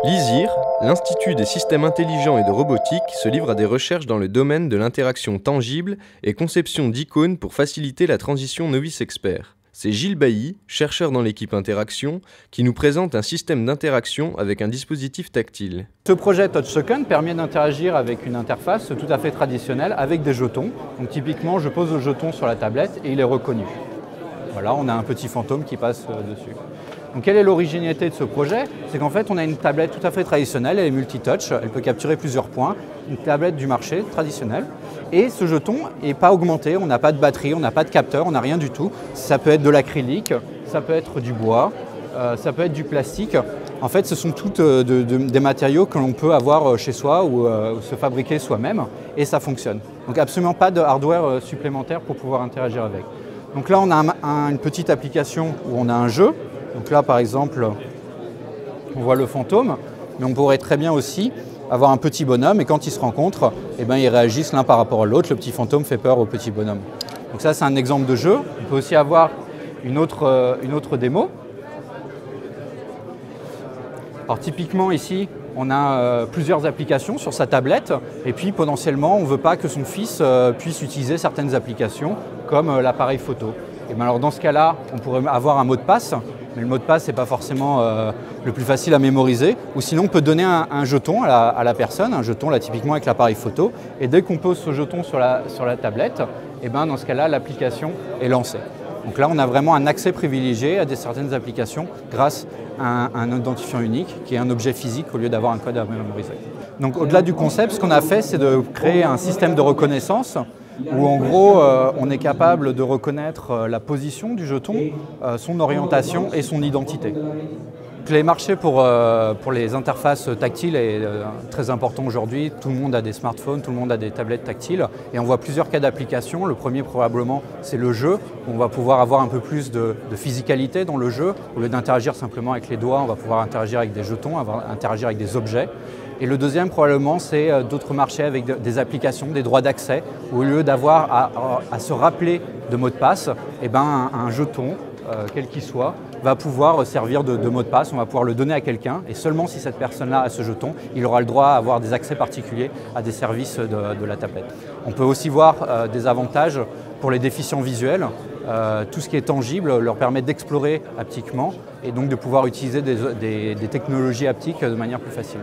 L'ISIR, l'Institut des systèmes intelligents et de robotique, se livre à des recherches dans le domaine de l'interaction tangible et conception d'icônes pour faciliter la transition novice-expert. C'est Gilles Bailly, chercheur dans l'équipe Interaction, qui nous présente un système d'interaction avec un dispositif tactile. Ce projet TouchToken permet d'interagir avec une interface tout à fait traditionnelle avec des jetons. Donc typiquement, je pose le jeton sur la tablette et il est reconnu. Voilà, on a un petit fantôme qui passe dessus. Donc quelle est l'originalité de ce projet? C'est qu'en fait, on a une tablette tout à fait traditionnelle, elle est multitouch, elle peut capturer plusieurs points, une tablette du marché traditionnelle. Et ce jeton n'est pas augmenté, on n'a pas de batterie, on n'a pas de capteur, on n'a rien du tout. Ça peut être de l'acrylique, ça peut être du bois, ça peut être du plastique. En fait, ce sont tous des matériaux que l'on peut avoir chez soi ou se fabriquer soi-même et ça fonctionne. Donc absolument pas de hardware supplémentaire pour pouvoir interagir avec. Donc là, on a une petite application où on a un jeu. Donc là, par exemple, on voit le fantôme, mais on pourrait très bien aussi avoir un petit bonhomme et quand ils se rencontrent, eh ben, ils réagissent l'un par rapport à l'autre. Le petit fantôme fait peur au petit bonhomme. Donc ça, c'est un exemple de jeu. On peut aussi avoir une autre démo. Alors typiquement ici, on a plusieurs applications sur sa tablette et puis potentiellement, on ne veut pas que son fils puisse utiliser certaines applications comme l'appareil photo. Et bien alors dans ce cas-là, on pourrait avoir un mot de passe, mais le mot de passe n'est pas forcément le plus facile à mémoriser. Ou sinon, on peut donner un jeton à la personne, un jeton là typiquement avec l'appareil photo. Et dès qu'on pose ce jeton sur la tablette, et ben dans ce cas-là, l'application est lancée. Donc là, on a vraiment un accès privilégié à certaines applications grâce à un identifiant unique qui est un objet physique au lieu d'avoir un code à mémoriser. Donc au-delà du concept, ce qu'on a fait, c'est de créer un système de reconnaissance où en gros, on est capable de reconnaître la position du jeton, son orientation et son identité. Les marchés pour les interfaces tactiles est très important aujourd'hui. Tout le monde a des smartphones, tout le monde a des tablettes tactiles et on voit plusieurs cas d'application. Le premier probablement c'est le jeu. On va pouvoir avoir un peu plus de physicalité dans le jeu. Au lieu d'interagir simplement avec les doigts, on va pouvoir interagir avec des jetons, interagir avec des objets. Et le deuxième probablement c'est d'autres marchés avec des applications, des droits d'accès. Au lieu d'avoir à se rappeler de mots de passe, eh ben, un jeton, quel qu'il soit, va pouvoir servir de mot de passe, on va pouvoir le donner à quelqu'un et seulement si cette personne-là a ce jeton, il aura le droit à avoir des accès particuliers à des services de la tablette. On peut aussi voir des avantages pour les déficients visuels. Tout ce qui est tangible leur permet d'explorer haptiquement et donc de pouvoir utiliser des technologies haptiques de manière plus facile.